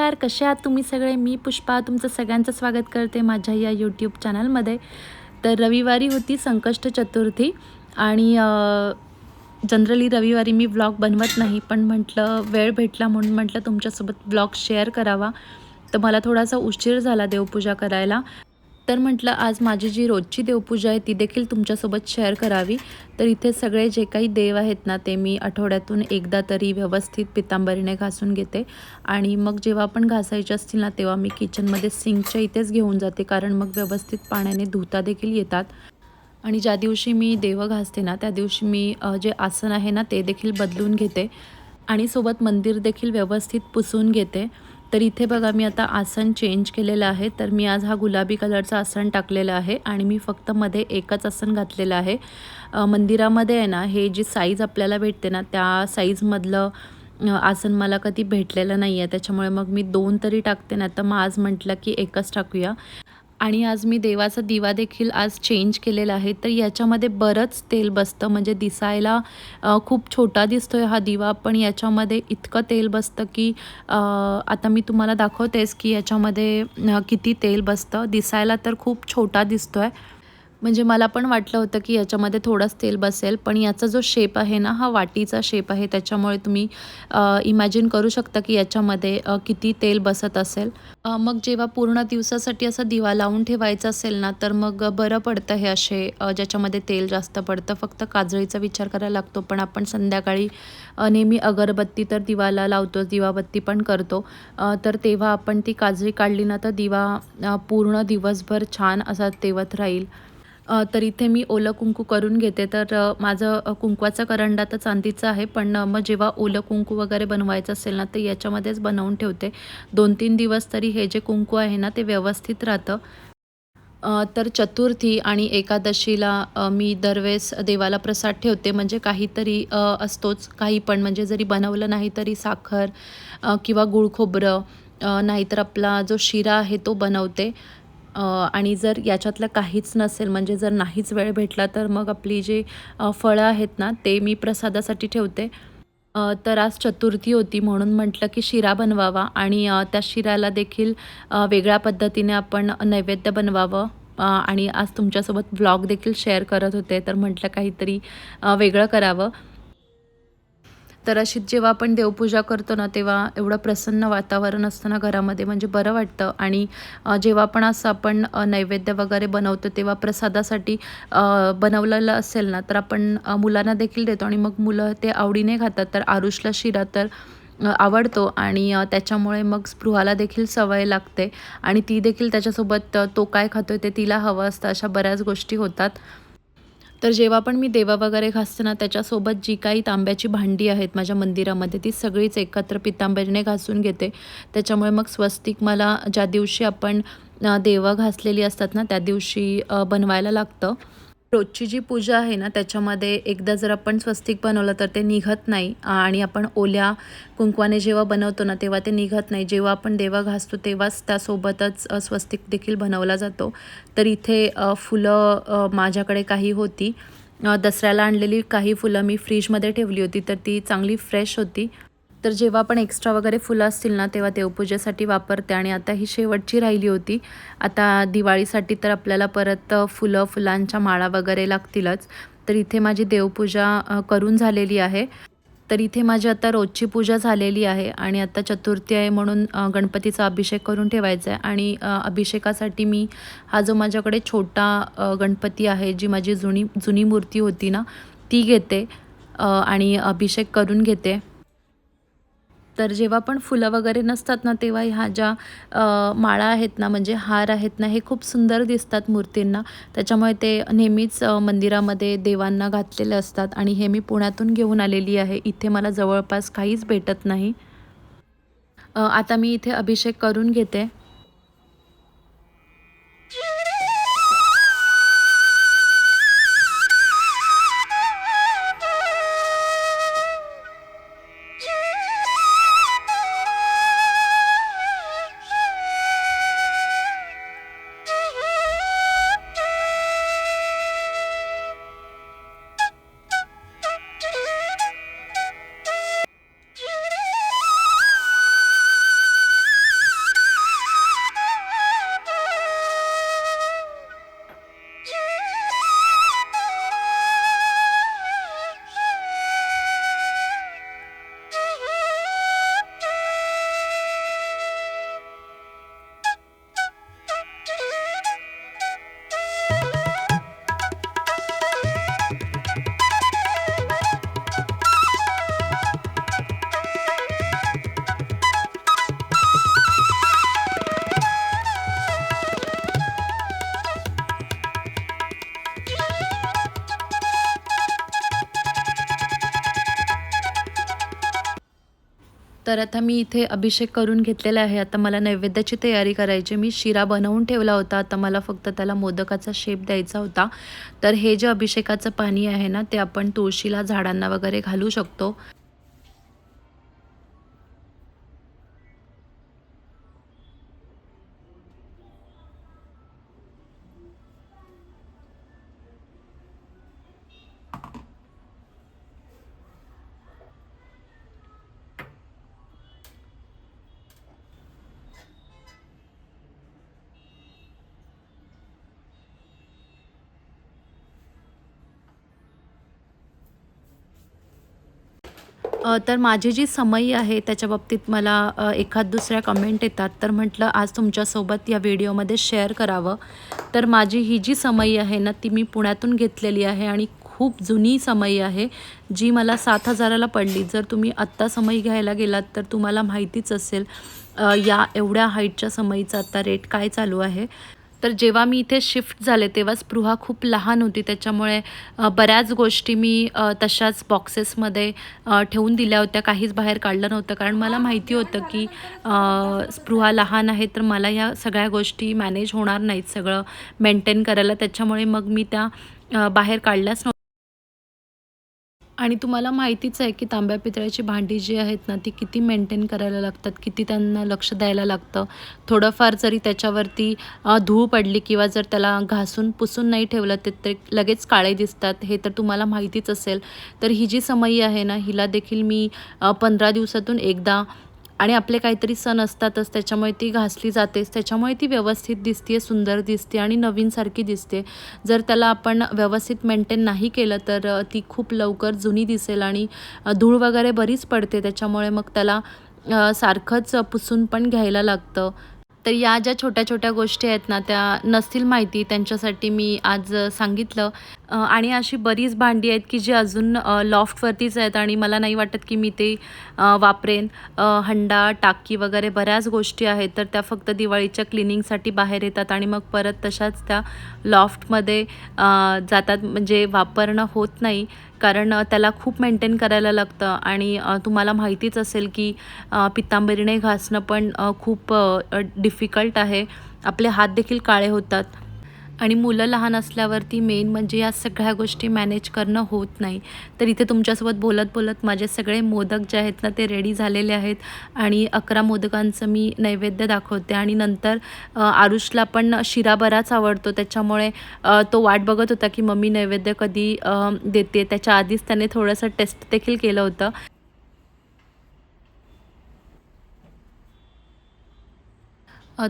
नमस्कार, कसे आहात तुम्ही सगळे? मी पुष्पा तुमचं सगळ्यांचं स्वागत करते माझ्या या यूट्यूब चॅनलमध्ये. तर रविवारी होती संकष्ट चतुर्थी आणि जनरली रविवारी मी व्लॉग बनवत नाही, पण म्हटलं वेळ भेटला म्हणून म्हटलं तुमच्यासोबत व्लॉग शेअर करावा. तर मला थोडासा उशीर झाला देवपूजा करायला. तर म्हटलं आज माझी जी रोजची देवपूजा आहे ती देखील तुमच्यासोबत शेअर करावी. तर इथे सगळे जे काही देव आहेत ना ते मी आठवड्यातून एकदा तरी व्यवस्थित पितांबरीने घासून घेते आणि मग जेव्हा पण घासायचे असतील ना तेव्हा मी किचनमध्ये सिंकच्या इथेच घेऊन जाते, कारण मग व्यवस्थित पाण्याने धुता देखील येतात. आणि ज्या दिवशी मी देवं घासते ना त्या दिवशी मी जे आसन आहे ना ते देखील बदलून घेते आणि सोबत मंदिर देखील व्यवस्थित पुसून घेते. तर इथे बघा मी आता आसन चेंज केलेलं आहे. तर मी आज हा गुलाबी कलरचा आसन टाकलेला आहे आणि मी फक्त मध्ये एकच आसन घातलेलं आहे. मंदिरामध्ये आहे ना हे जी साईज आपल्याला भेटते ना त्या साईजमधलं आसन मला कधी भेटलेलं नाही आहे. त्याच्यामुळे मग मी 2 तरी टाकते ना, तर मग आज म्हटलं की एकच टाकूया. आणि आज मी देवाचा दिवा देखील आज चेंज केलेला आहे. तर याच्यामध्ये बरंच तेल बसतं, म्हणजे दिसायला खूप छोटा दिसतोय हा दिवा, पण याच्यामध्ये इतकं तेल बसतं की आता मी तुम्हाला दाखवतेच की याच्यामध्ये किती तेल बसतं. दिसायला तर खूप छोटा दिसतोय. म्हणजे मला पण वाटलं होतं की याच्यामध्ये थोडंच तेल बसेल, पण याचा जो शेप आहे ना हा वाटीचा शेप आहे. त्याच्यामुळे तुम्ही इमॅजिन करू शकता की याच्यामध्ये किती तेल बसत असेल. मग जेव्हा पूर्ण दिवसासाठी असा दिवा लावून ठेवायचा असेल ना तर मग बरं पडतं हे असे ज्याच्यामध्ये तेल जास्त पडतं. फक्त काजळीचा विचार करायला लागतो, पण आपण संध्याकाळी नेहमी अगरबत्ती तर दिवाला लावतोच, दिवाबत्ती पण करतो. तर तेव्हा आपण ती काजळी काढली ना तर दिवा पूर्ण दिवसभर छान असा तेवत राहील. तर इथे मी ओलं कुंकू करून घेते. तर माझं कुंकवाचा करंडा तर चांदीचा आहे, पण मग जेव्हा ओलं कुंकू वगैरे बनवायचं असेल ना तर याच्यामध्येच बनवून ठेवते. 2-3 दिवस तरी हे जे कुंकू आहे ना ते व्यवस्थित राहतं. तर चतुर्थी आणि एकादशीला मी दरवेळेस देवाला प्रसाद ठेवते, म्हणजे काहीतरी असतोच. काही पण म्हणजे जरी बनवलं नाही तरी साखर किंवा गूळ खोबरं, नाहीतर आपला जो शिरा आहे तो बनवते. आणि जर याच्यातलं काहीच नसेल, म्हणजे जर नाहीच वेळ भेटला तर मग आपली जी फळं आहेत ना ते मी प्रसादासाठी ठेवते. तर आज चतुर्थी होती म्हणून म्हटलं की शिरा बनवावा आणि त्या शिऱ्याला देखील वेगळ्या पद्धतीने आपण नैवेद्य बनवावं. आणि आज तुमच्यासोबत व्लॉग देखील शेअर करत होते, तर म्हटलं काहीतरी वेगळं करावं. तर अशीच जेव्हा आपण देवपूजा करतो ना तेव्हा एवढं प्रसन्न वातावरण असतं ना घरामध्ये, म्हणजे बरं वाटतं. आणि जेव्हा पण असं आपण नैवेद्य वगैरे बनवतो तेव्हा प्रसादासाठी बनवलेलं असेल ना तर आपण मुलांना देखील देतो आणि मग मुलं ते आवडीने खातात. तर आरुषला शिरा तर आवडतो आणि त्याच्यामुळे मग स्पृहाला देखील सवय लागते आणि ती देखील त्याच्यासोबत तो काय खातोय ते तिला हवं असतं. अशा बऱ्याच गोष्टी होतात. तर जेव्हा पण मी देवा वगैरे घासते ना त्याच्यासोबत जी काही तांब्याची भांडी आहेत माझ्या मंदिरामध्ये ती सगळीच एकत्र पितांबरीने घासून घेते. त्याच्यामुळे मग स्वस्तिक मला ज्या दिवशी आपण देवं घासलेली असतात ना त्या दिवशी बनवायला लागतं. रोजची जी पूजा आहे ना त्याच्यामध्ये एकदा जर आपण स्वस्तिक बनवलं तर ते निघत नाही आणि आपण ओल्या कुंकवाने जेव्हा बनवतो ना तेव्हा ते निघत नाही. जेव्हा आपण देवा घासतो तेव्हाच त्यासोबतच स्वस्तिक देखील बनवला जातो. तर इथे फुलं माझ्याकडे काही होती. दसऱ्याला आणलेली काही फुलं मी फ्रीजमध्ये ठेवली होती, तर ती चांगली फ्रेश होती. तर जेव्हा पण एक्स्ट्रा वगैरे फुलं असतील ना तेव्हा देवपूजेसाठी वापरते आणि आता ही शेवटची राहिली होती. आता दिवाळीसाठी तर आपल्याला परत फुलांच्या माळा वगैरे लागतीलच. तर इथे माझी देवपूजा करून झालेली आहे. तर इथे माझी आता रोजची पूजा झालेली आहे आणि आता चतुर्थी आहे म्हणून गणपतीचा अभिषेक करून ठेवायचा आहे. आणि अभिषेकासाठी मी हा जो माझ्याकडे छोटा गणपती आहे, जी माझी जुनी जुनी मूर्ती होती ना ती घेते आणि अभिषेक करून घेते. तर जेव्हा पण फुलं वगैरे नसतात ना तेव्हा ह्या ज्या माळा आहेत ना, म्हणजे हार आहेत ना, हे खूप सुंदर दिसतात मूर्तींना. त्याच्यामुळे ते नेहमीच मंदिरामध्ये देवांना घातलेले असतात आणि हे मी पुण्यातून घेऊन आलेली आहे. इथे मला जवळपास काहीच भेटत नाही. आता मी इथे अभिषेक करून घेते. तर आता मी इथे अभिषेक करून घेतलेला आहे. आता मला नैवेद्याची तयारी करायची. मी शिरा बनवून ठेवला होता. आता मला फक्त त्याला मोदकाचा शेप द्यायचा होता. तर हे जे अभिषेकाचं पाणी आहे ना, ते आपण तुळशीला, झाडांना वगैरे घालू शकतो. तर माझी जी समई आहे त्याच्या बाबतीत मला एखाद दुसऱ्या कमेंट येतात, तर म्हटलं आज तुमच्यासोबत या व्हिडिओमध्ये शेअर करावं. तर माझी ही जी समई आहे ना, ती मी पुण्यातून घेतलेली आहे आणि खूप जुनी समई आहे, जी मला 7,000ला पडली. जर तुम्ही आत्ता समई घ्यायला गेलात तर तुम्हाला माहितीच असेल या एवढ्या हाईटच्या समईचा आता रेट काय चालू आहे. तर जेव्हा मी इथे शिफ्ट झाले तेव्हा स्पृहा खूप लहान होती, त्याच्यामुळे बऱ्याच गोष्टी मी तशाच बॉक्सेसमध्ये ठेवून दिल्या होत्या. काहीच बाहेर काढलं नव्हतं, कारण मला माहिती होतं की स्पृहा लहान आहे तर मला ह्या सगळ्या गोष्टी मॅनेज होणार नाहीत, सगळं मेंटेन करायला. त्याच्यामुळे मग मी त्या बाहेर काढल्याच नव्हत्या. आणि तुम्हाला माहितीच आहे की तांब्या पितळ्याची भांडी जी आहेत ना, ती किती मेंटेन करायला लागतात, किती त्यांना लक्ष द्यायला लागतं. थोडंफार जरी त्याच्यावरती धूळ पडली किंवा जर त्याला घासून पुसून नाही ठेवलं तर ते लगेच काळे दिसतात, हे तर तुम्हाला माहितीच असेल. तर ही जी समई आहे ना, हिला देखील मी 15 दिवसातून एकदा, आणि आपले काहीतरी सण असतातच त्याच्यामुळे ती घासली जातेच. त्याच्यामुळे ती व्यवस्थित दिसते, सुंदर दिसते आणि नवीनसारखी दिसते. जर त्याला आपण व्यवस्थित मेंटेन नाही केलं तर ती खूप लवकर जुनी दिसेल आणि धूळ वगैरे बरीच पडते. त्याच्यामुळे मग त्याला सारखंच पुसून पण घ्यायला लागतं. तर या ज्या छोट्या-छोट्या गोष्टी आहेत ना, त्या नसतील माहिती त्यांच्यासाठी मी आज सांगितलं. आणि अशी बरीच भांडी आहेत की जी अजून लॉफ्टवरतीच आहेत आणि मला नाही वाटत की मी ते वापरेन. हंडा, टाकी वगैरे बऱ्याच गोष्टी आहेत, तर त्या फक्त दिवाळीच्या क्लिनिंगसाठी बाहेर येतात आणि मग परत तशाच त्या लॉफ्टमध्ये जातात, म्हणजे वापरणं होत नाही. कारण त्याला खूप मेंटेन करायला लागतं आणि तुम्हाला माहितीच असेल की पितांबरीने घासणं पण खूप डिफिकल्ट आहे. आपले हात देखील काळे होतात आणि मुलं लहान असल्यावरती मेन म्हणजे या सगळ्या गोष्टी मॅनेज करणं होत नाही. तर इथे तुमच्यासोबत बोलत बोलत माझे सगळे मोदक जे आहेत ना, ते रेडी झालेले आहेत आणि 11 मोदकांचं मी नैवेद्य दाखवते. आणि नंतर आरुषला पण शिरा बराच आवडतो, त्याच्यामुळे तो वाट बघत होता की मम्मी नैवेद्य कधी देते. त्याच्या आधीच त्याने थोडंसं टेस्ट देखील केलं होतं.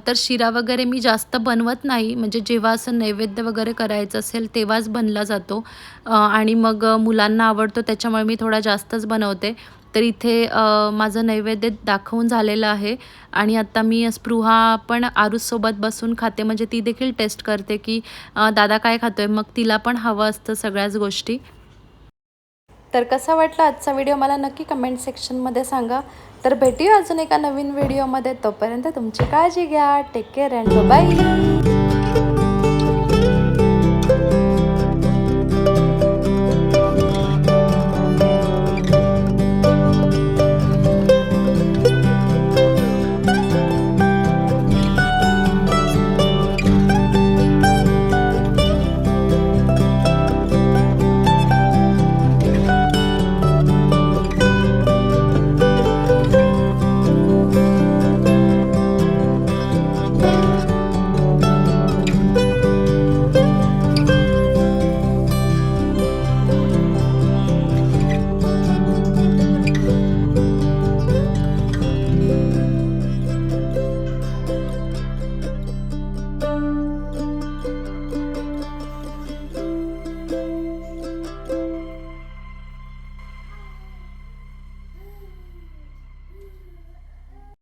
तर शिरा वगैरे मी जास्त बनवत नाही, म्हणजे जेव्हा असं नैवेद्य वगैरे करायचं असेल तेव्हाच बनला जातो. आणि मग मुलांना आवडतो त्याच्यामुळे मी थोडा जास्तच बनवते. तर इथे माझं नैवेद्य दाखवून झालेलं आहे आणि आता मी स्पृहा पण आरुषसोबत बसून खाते, म्हणजे ती देखील टेस्ट करते की दादा काय खातोय, मग तिला पण हवं असतं सगळ्याच गोष्टी. तर कसा वाटला आजचा व्हिडिओ मला नक्की कमेंट सेक्शनमध्ये सांगा. तर भेटूया अजून एका नवीन व्हिडिओमध्ये. तोपर्यंत तुमची काळजी घ्या. Take care and bye.